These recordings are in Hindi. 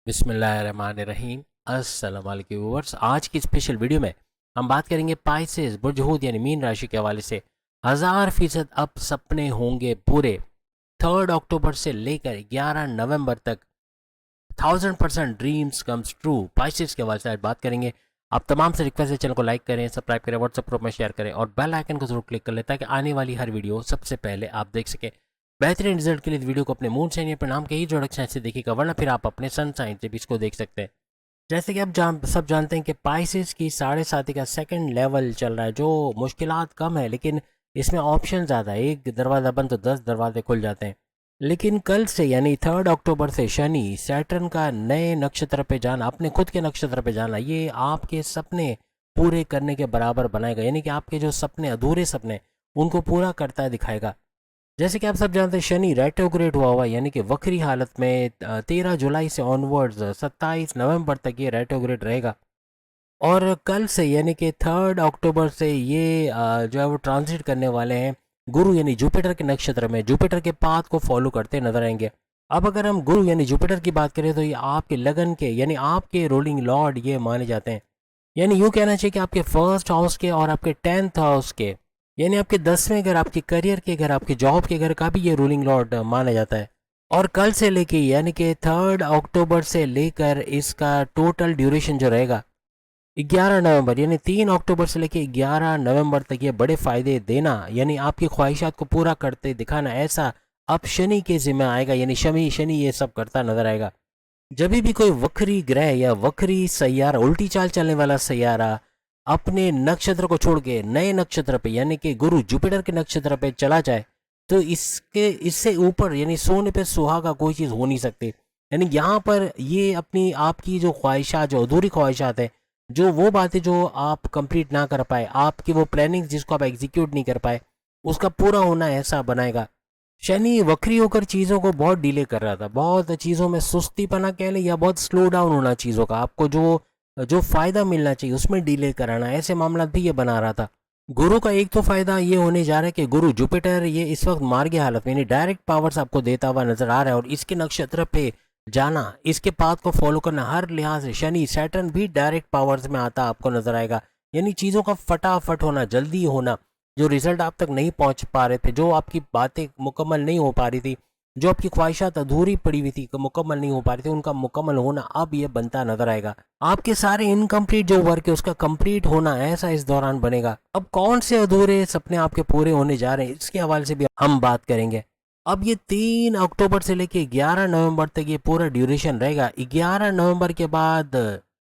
बिस्मिल्लाहिर्रहमानिर्रहीम। अस्सलाम वालेकुम व्यूअर्स। आज की स्पेशल वीडियो में हम बात करेंगे पाइसेस बुर्ज हूद यानी मीन राशि के हवाले से 1000% अब सपने होंगे पूरे। 3 अक्टूबर से लेकर 11 नवंबर तक 1000% ड्रीम्स कम्स ट्रू पाइसेस के हवाले से आज बात करेंगे। आप तमाम से रिक्वेस्ट है, चैनल को लाइक करें, सब्सक्राइब करें, व्हाट्सएप ग्रुप में शेयर करें और बेल आइकन को जरूर क्लिक कर लें ताकि आने वाली हर वीडियो सबसे पहले आप देख सकें। बेहतरीन रिजल्ट के लिए इस वीडियो को अपने मून साइन या परिणाम के ही जोड़क से देखिएगा, वरना फिर आप अपने सन साइन से भी इसको देख सकते हैं। जैसे कि आप सब जानते हैं कि पाइसेस की 7.5 का सेकंड लेवल चल रहा है, जो मुश्किलात कम है लेकिन इसमें ऑप्शन ज़्यादा है। एक दरवाज़ा बंद तो 10 दरवाजे खुल जाते हैं। लेकिन कल से यानी 3 अक्टूबर से शनि सैटर्न का नए नक्षत्र पे जाना, अपने खुद के नक्षत्र पे जाना, ये आपके सपने पूरे करने के बराबर बनाएगा। यानी कि आपके जो सपने अधूरे सपने उनको पूरा करता है दिखाएगा। जैसे कि आप सब जानते हैं शनि रेट्रोग्रेड हुआ यानी कि वक्री हालत में 13 जुलाई से ऑनवर्ड्स 27 नवंबर तक ये रेट्रोग्रेड रहेगा। और कल से यानी कि 3 अक्टूबर से ये जो है वो ट्रांजिट करने वाले हैं गुरु यानी जुपिटर के नक्षत्र में, जुपिटर के पाथ को फॉलो करते नजर आएंगे। अब अगर हम गुरु यानी जुपिटर की बात करें तो ये आपके लगन के यानी आपके रूलिंग लॉर्ड ये माने जाते हैं। यानी यूँ कहना चाहिए कि आपके फर्स्ट हाउस के और आपके 10th हाउस के यानी आपके 10वें घर, आपके करियर के घर, आपके जॉब के घर का भी ये रूलिंग लॉर्ड माना जाता है। और कल से लेके यानी कि 3 अक्टूबर से लेकर इसका टोटल ड्यूरेशन जो रहेगा 11 नवंबर, यानी 3 अक्टूबर से लेके 11 नवंबर तक ये बड़े फायदे देना यानी आपकी ख्वाहिशात को पूरा करते दिखाना, ऐसा अब शनि के जिम्मे आएगा। यानी शनि शनि ये सब करता नजर आएगा। जब भी कोई वक्री ग्रह या वक्री सैयारा, उल्टी चाल चलने वाला सैयारा अपने नक्षत्र को छोड़ के नए नक्षत्र पे यानी कि गुरु जुपिटर के नक्षत्र पे चला जाए तो इससे ऊपर यानी सोने पे सुहागा कोई चीज़ हो नहीं सकती। यानी यहाँ पर ये अपनी आपकी जो ख्वाहिशात, जो अधूरी ख्वाहिशात है, जो वो बातें जो आप कंप्लीट ना कर पाए, आपकी वो प्लानिंग जिसको आप एग्जीक्यूट नहीं कर पाए, उसका पूरा होना ऐसा बनाएगा। शनि वक्री होकर चीज़ों को बहुत डिले कर रहा था, बहुत चीज़ों में सुस्तीपना कह लें या बहुत स्लो डाउन होना चीज़ों का, आपको जो जो फायदा मिलना चाहिए उसमें डिले कराना, ऐसे मामला भी ये बना रहा था। गुरु का एक तो फायदा ये होने जा रहा है कि गुरु जुपिटर ये इस वक्त मार्गी हालत में यानी डायरेक्ट पावर्स आपको देता हुआ नजर आ रहा है और इसके नक्षत्र पे जाना, इसके पाथ को फॉलो करना, हर लिहाज से शनि सैटर्न भी डायरेक्ट पावर्स में आता आपको नजर आएगा। यानी चीज़ों का फटाफट होना, जल्दी होना, जो रिजल्ट आप तक नहीं पहुंच पा रहे थे, जो आपकी बातें मुकम्मल नहीं हो पा रही थी, जो आपकी ख्वाहिशात अधूरी पड़ी हुई थी, मुकम्मल नहीं हो पा रही थी, उनका मुकम्मल होना अब ये बनता नजर आएगा। आपके सारे इनकम्प्लीट जो वर्क है उसका कंप्लीट होना ऐसा इस दौरान बनेगा। अब कौन से अधूरे सपने आपके पूरे होने जा रहे हैं इसके हवाले से भी हम बात करेंगे। अब ये 3 अक्टूबर से लेके 11 नवंबर तक ये पूरा ड्यूरेशन रहेगा। 11 नवंबर के बाद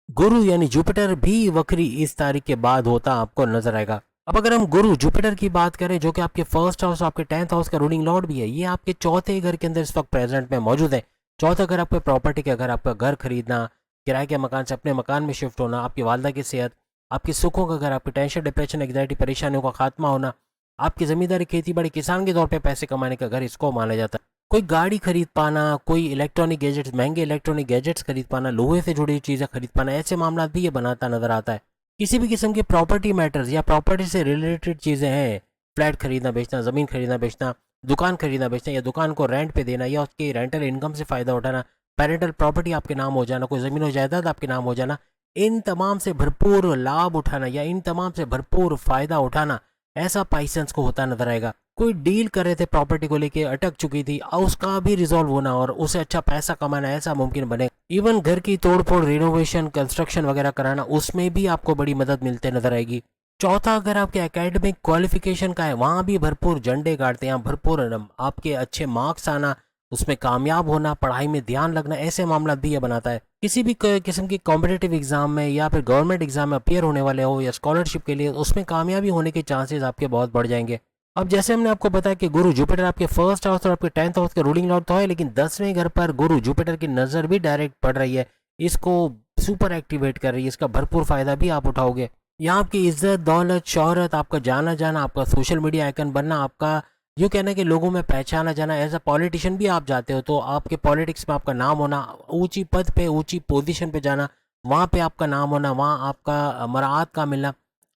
गुरु यानी जुपिटर भी वक्री इस तारीख के बाद होता आपको नजर आएगा। अब अगर हम गुरु जुपिटर की बात करें जो कि आपके फर्स्ट हाउस, आपके 10th हाउस का रूलिंग लॉर्ड भी है, ये आपके चौथे घर के अंदर इस वक्त प्रेजेंट में मौजूद है। चौथा घर आपके प्रॉपर्टी का घर, आपका घर खरीदना, किराए के मकान से अपने मकान में शिफ्ट होना, आपकी वालदा की सेहत, आपके सुखों का घर, आपकी टेंशन, डिप्रेशन, एग्जाइटी, परेशानियों का खात्मा होना, आपकी जमींदारी, खेती बाड़ी, किसान के तौर पे पैसे कमाने का घर, इसको माना जाता है। कोई गाड़ी खरीद पाना, कोई इलेक्ट्रॉनिक गैजेट्स, महंगे इलेक्ट्रॉनिक गैजेट्स खरीद पाना, लोहे से जुड़ी चीज़ें खरीद पाना, ऐसे मामला भी ये बनाता नजर आता है। किसी भी किस्म की प्रॉपर्टी मैटर्स या प्रॉपर्टी से रिलेटेड चीज़ें हैं, फ्लैट खरीदना बेचना, ज़मीन खरीदना बेचना, दुकान खरीदना बेचना या दुकान को रेंट पे देना या उसकी रेंटल इनकम से फ़ायदा उठाना, पेरेंटल प्रॉपर्टी आपके नाम हो जाना, कोई ज़मीन और जायदाद आपके नाम हो जाना, इन तमाम से भरपूर लाभ उठाना या इन तमाम से भरपूर फ़ायदा उठाना, ऐसा पाइसेंस को होता नजर आएगा। कोई डील कर रहे थे प्रॉपर्टी को लेके, अटक चुकी थी, और उसका भी रिजॉल्व होना और उसे अच्छा पैसा कमाना ऐसा मुमकिन बने। इवन घर की तोड़फोड़, रिनोवेशन, कंस्ट्रक्शन वगैरह कराना, उसमें भी आपको बड़ी मदद मिलते नजर आएगी। चौथा, अगर आपके एकेडमिक क्वालिफिकेशन का है, वहाँ भी भरपूर झंडे गाड़ते हैं, भरपूर आपके अच्छे मार्क्स आना, उसमें कामयाब होना, पढ़ाई में ध्यान लगना, ऐसे मामला भी ये बनाता है। किसी भी किस्म की कॉम्पिटेटिव एग्जाम में या फिर गवर्नमेंट एग्जाम में अपियर होने वाले हो या स्कॉलरशिप के लिए, उसमें कामयाबी होने के चांसेस आपके बहुत बढ़ जाएंगे। अब जैसे हमने आपको बताया कि गुरु जुपिटर आपके फर्स्ट हाउस और आपके 10th हाउस के रूलिंग लॉर्ड तो है, लेकिन 10वें घर पर गुरु जुपिटर की नज़र भी डायरेक्ट पड़ रही है, इसको सुपर एक्टिवेट कर रही है, इसका भरपूर फायदा भी आप उठाओगे। यहाँ आपकी इज्जत, दौलत, शोहरत, आपका जाना जाना, आपका सोशल मीडिया आइकन बनना, आपका यूँ कहना कि लोगों में पहचाना जाना, एज अ पॉलिटिशियन भी आप जाते हो तो आपके पॉलिटिक्स में आपका नाम होना, ऊंची पद पे, ऊंची पोजीशन पे जाना, वहाँ पे आपका नाम होना, वहाँ आपका मराआत का मिलना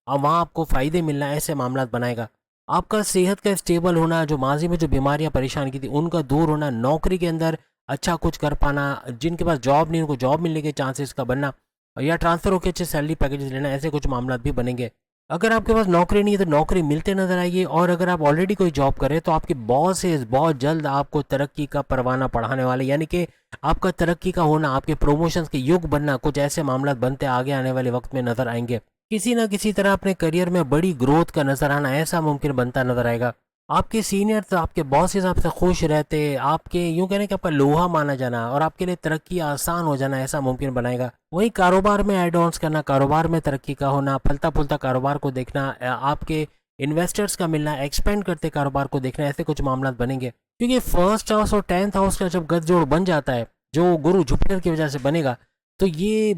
और वहाँ आपको फ़ायदे मिलना, ऐसे मामला बनाएगा। आपका सेहत का स्टेबल होना, जो माजी में जो बीमारियां परेशान की थी उनका दूर होना, नौकरी के अंदर अच्छा कुछ कर पाना, जिनके पास जॉब नहीं उनको जॉब मिलने के चांसेस का बनना, या ट्रांसफ़र होकर अच्छे सैलरी पैकेजेस लेना, ऐसे कुछ मामला भी बनेंगे। अगर आपके पास नौकरी नहीं है तो नौकरी मिलते नजर आएगी, और अगर आप ऑलरेडी कोई जॉब कर रहे हैं तो आपके बॉसेस बहुत जल्द आपको तरक्की का परवाना पढ़ाने वाले, यानी कि आपका तरक्की का होना, आपके प्रमोशंस के युग बनना, कुछ ऐसे मामला बनते आगे आने वाले वक्त में नजर आएंगे। किसी ना किसी तरह अपने करियर में बड़ी ग्रोथ का नजर आना ऐसा मुमकिन बनता नजर आएगा। आपके सीनियर्स, आपके बॉसेस आपसे खुश रहते, आपके यूं कहने कि आपका लोहा माना जाना और आपके लिए तरक्की आसान हो जाना ऐसा मुमकिन बनाएगा। वहीं कारोबार में एड ऑन्स करना, कारोबार में तरक्की का होना, फलता फूलता कारोबार को देखना, आपके इन्वेस्टर्स का मिलना, एक्सपेंड करते कारोबार को देखना, ऐसे कुछ मामला बनेंगे। क्योंकि फर्स्ट हाउस और 10th हाउस का जब गठजोड़ बन जाता है, जो गुरु जुपिटर की वजह से बनेगा, तो ये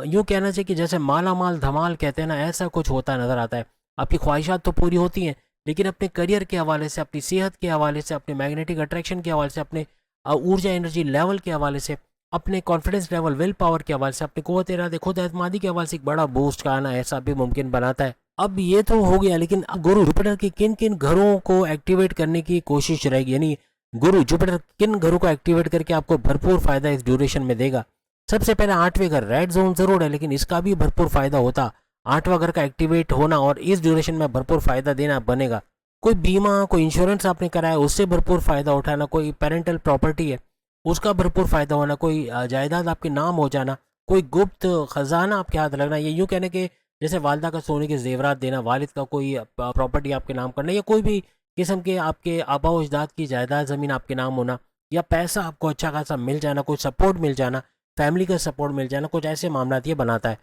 यूँ कहना चाहिए कि जैसे माला माल धमाल कहते हैं ना, ऐसा कुछ होता नज़र आता है। आपकी ख्वाहिशात तो पूरी होती हैं, लेकिन अपने करियर के हवाले से, अपनी सेहत के हवाले से, अपने मैग्नेटिक अट्रैक्शन के हवाले से, अपने ऊर्जा एनर्जी लेवल के हवाले से, अपने कॉन्फिडेंस लेवल, विल पावर के हवाले से, अपने क़ुव्वत इरादे, खुद एतमादी के हवाले से एक बड़ा बूस्ट का आना ऐसा भी मुमकिन बनाता है। अब ये तो हो गया, लेकिन अब गुरु जुपिटर के किन किन घरों को एक्टिवेट करने की कोशिश रहेगी, यानी गुरु जुपिटर किन घरों को एक्टिवेट करके आपको भरपूर फायदा इस ड्यूरेशन में देगा। सबसे पहले 8वें घर, रेड जोन जरूर है लेकिन इसका भी भरपूर फायदा होता, 8वां घर का एक्टिवेट होना और इस ड्यूरेशन में भरपूर फायदा देना बनेगा। कोई बीमा, कोई इंश्योरेंस आपने कराया उससे भरपूर फायदा उठाना, कोई पेरेंटल प्रॉपर्टी है उसका भरपूर फायदा होना, कोई जायदाद आपके नाम हो जाना, कोई गुप्त खजाना आपके हाथ लगना, ये यूँ कहने के जैसे वालदा का सोने के जेवरात देना, वालिद का कोई प्रॉपर्टी आपके नाम करना, या कोई भी किस्म के आपके आबा अजदाद की जायदाद ज़मीन आपके नाम होना, या पैसा आपको अच्छा खासा मिल जाना, कोई सपोर्ट मिल जाना, फैमिली का सपोर्ट मिल जाना, कुछ ऐसे मामला ये बनाता है।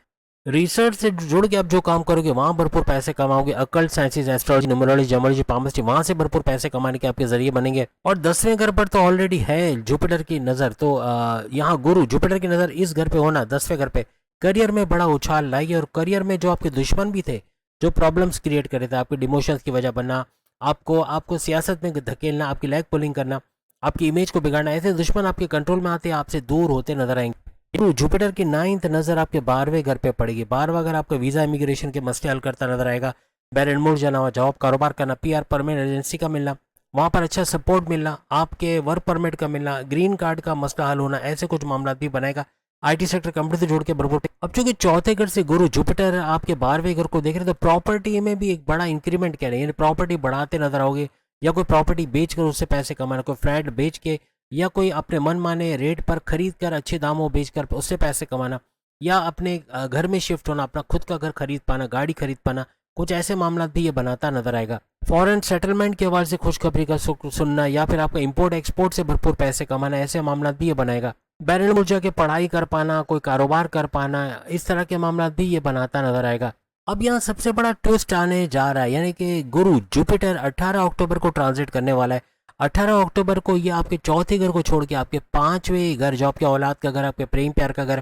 रिसर्च से जुड़ के आप जो काम करोगे वहाँ भरपूर पैसे कमाओगे। Occult sciences, astrology, numerology, gemology, palmistry, वहाँ से भरपूर पैसे कमाने के आपके जरिए बनेंगे। और 10वें घर पर तो ऑलरेडी है जुपिटर की नज़र, तो यहाँ गुरु जुपिटर की नज़र इस घर पे होना, 10वें घर पे, करियर में बड़ा उछाल लाएगी। और करियर में जो आपके दुश्मन भी थे, जो प्रॉब्लम्स क्रिएट कर रहे थे, आपके डिमोशंस की वजह बनना, आपको आपको सियासत में धकेलना, आपकी लेग पुलिंग करना, आपकी इमेज को बिगाड़ना, ऐसे दुश्मन आपके कंट्रोल में आते आपसे दूर होते नजर आएंगे। जुपिटर की 9th नज़र आपके 12वें घर पे पड़ेगी। 12वां घर आपका वीज़ा इमिग्रेशन के मसले हल करता नजर आएगा। बैरन मुड़ जाना हुआ, जॉब कारोबार करना, पीआर परमानेंट रेजिडेंसी का मिलना, वहाँ पर अच्छा सपोर्ट मिलना, आपके वर्क परमिट का मिलना, ग्रीन कार्ड का मसला हल होना, ऐसे कुछ मामला भी बनाएगा। आईटी सेक्टर कंपनी से जोड़ के भरपूर। अब चूंकि चौथे घर से गुरु जुपिटर आपके 12वें घर को देख रहे हैं, तो प्रॉपर्टी में भी एक बड़ा इंक्रीमेंट कह रहे हैं, प्रॉपर्टी बढ़ाते नजर आओगे, या कोई प्रॉपर्टी बेच कर उससे पैसे कमाना, कोई फ्लैट बेच के, या कोई अपने मन माने रेट पर खरीद कर अच्छे दामों बेच कर उससे पैसे कमाना, या अपने घर में शिफ्ट होना, अपना खुद का घर खरीद पाना, गाड़ी खरीद पाना, कुछ ऐसे मामला भी ये बनाता नजर आएगा। फॉरेन सेटलमेंट के हवाले से खुशखबरी का सुनना, या फिर आपका इंपोर्ट एक्सपोर्ट से भरपूर पैसे कमाना, ऐसे मामला भी ये बनाएगा। बैरन मुर्जा के पढ़ाई कर पाना, कोई कारोबार कर पाना, इस तरह के मामला भी ये बनाता नजर आएगा। अब यहाँ सबसे बड़ा ट्विस्ट आने जा रहा है, यानी कि गुरु जुपिटर 18 अक्टूबर को ट्रांजिट करने वाला है। 18 अक्टूबर को ये आपके चौथे घर को छोड़ के आपके 5वें घर, जो आपके औलाद का घर, आपके प्रेम प्यार का घर,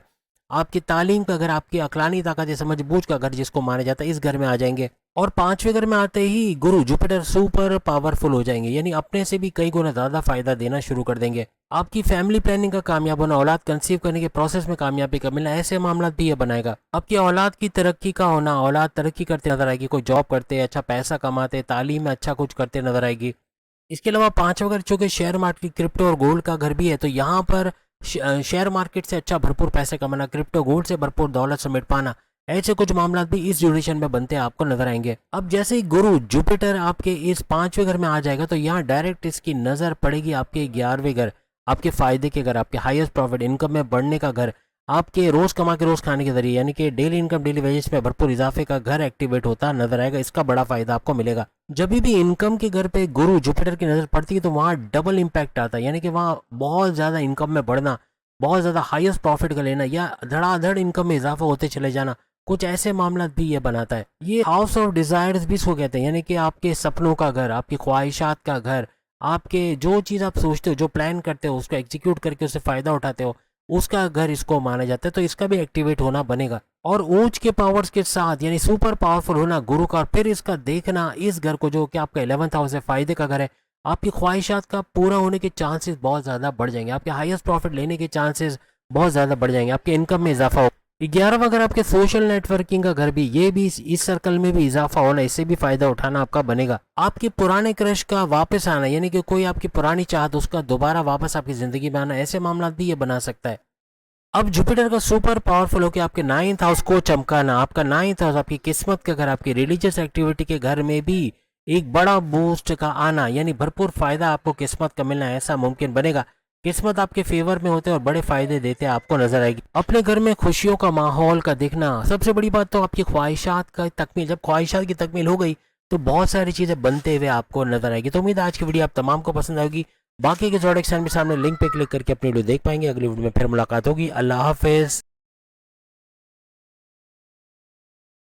आपकी तालीम का घर, आपकी अकलानी ताकत या समझ बूझ का घर जिसको माना जाता है, इस घर में आ जाएंगे। और 5वें घर में आते ही गुरु जुपिटर सुपर पावरफुल हो जाएंगे, यानी अपने से भी कई गुना ज़्यादा फायदा देना शुरू कर देंगे। आपकी फैमिली प्लानिंग का कामयाब होना, औलाद कंसीव करने के प्रोसेस में कामयाबी का मिलना, ऐसे मामला भी ये बनाएगा। आपकी औलाद की तरक्की का होना, औलाद तरक्की करते नजर आएगी, कोई जॉब करते, अच्छा पैसा कमाते, तालीम में अच्छा कुछ करते नजर आएगी। इसके अलावा 5वां घर चूंकि शेयर मार्केट, क्रिप्टो और गोल्ड का घर भी है, तो यहाँ पर शेयर मार्केट से अच्छा भरपूर पैसे कमाना, क्रिप्टो गोल्ड से भरपूर दौलत समेट पाना, ऐसे कुछ मामला भी इस ड्यूरेशन में बनते हैं आपको नजर आएंगे। अब जैसे ही गुरु जुपिटर आपके इस 5वें घर में आ जाएगा, तो यहाँ डायरेक्ट इसकी नजर पड़ेगी आपके 11वें घर, आपके फायदे के घर, आपके हाईएस्ट प्रॉफिट इनकम में बढ़ने का घर, आपके रोज कमा के रोज खाने के जरिए, यानी कि डेली इनकम, डेली वेजेस में भरपूर इजाफे का घर एक्टिवेट होता नजर आएगा। इसका बड़ा फायदा आपको मिलेगा। जब भी इनकम के घर पे गुरु जुपिटर की नजर पड़ती है, तो वहाँ डबल इम्पैक्ट आता है, यानी कि वहाँ बहुत ज्यादा इनकम में बढ़ना, बहुत ज्यादा हाईएस्ट प्रॉफिट का लेना, या धड़ाधड़ इनकम में इजाफा होते चले जाना, कुछ ऐसे मामला भी ये बनाता है। ये हाउस ऑफ डिजायर्स भी इसको कहते हैं, यानी कि आपके सपनों का घर, आपकी ख्वाहिशात का घर, आपके जो चीज़ आप सोचते हो, जो प्लान करते हो, उसको एग्जीक्यूट करके उससे फ़ायदा उठाते हो, उसका घर इसको माना जाता है। तो इसका भी एक्टिवेट होना बनेगा। और ऊंच के पावर्स के साथ, यानी सुपर पावरफुल होना गुरु का, और फिर इसका देखना इस घर को, जो कि आपका 11th हाउस है, फ़ायदे का घर है, आपकी ख्वाहिशात का पूरा होने के चांसेस बहुत ज़्यादा बढ़ जाएंगे, आपके हाईएस्ट प्रॉफिट लेने के चांसेस बहुत ज़्यादा बढ़ जाएंगे, आपके इनकम में इजाफा हो। 11वां घर आपके सोशल नेटवर्किंग का घर भी, ये भी इस सर्कल में भी इजाफा होना, इससे भी फायदा उठाना आपका बनेगा। आपके पुराने क्रश का वापस आना, यानी कि कोई आपकी पुरानी चाहत उसका दोबारा वापस आपकी जिंदगी में आना, ऐसे मामला भी ये बना सकता है। अब जुपिटर का सुपर पावरफुल होकर आपके 9th हाउस को चमकाना, आपका 9th हाउस आपकी किस्मत का घर, आपकी रिलीजियस एक्टिविटी के घर में भी एक बड़ा बूस्ट का आना, यानी भरपूर फायदा आपको किस्मत का मिलना ऐसा मुमकिन बनेगा। किस्मत आपके फेवर में होते और बड़े फायदे देते आपको नजर आएगी। अपने घर में खुशियों का माहौल का दिखना, सबसे बड़ी बात तो आपकी ख्वाहिशात का तकमील, जब ख्वाहिशात की तकमील हो गई तो बहुत सारी चीजें बनते हुए आपको नजर आएगी। तो उम्मीद है आज की वीडियो आप तमाम को पसंद आएगी। बाकी के जोड़े के सामने लिंक पे क्लिक करके अपनी वीडियो देख पाएंगे। अगली वीडियो में फिर मुलाकात होगी। अल्लाह हाफिज।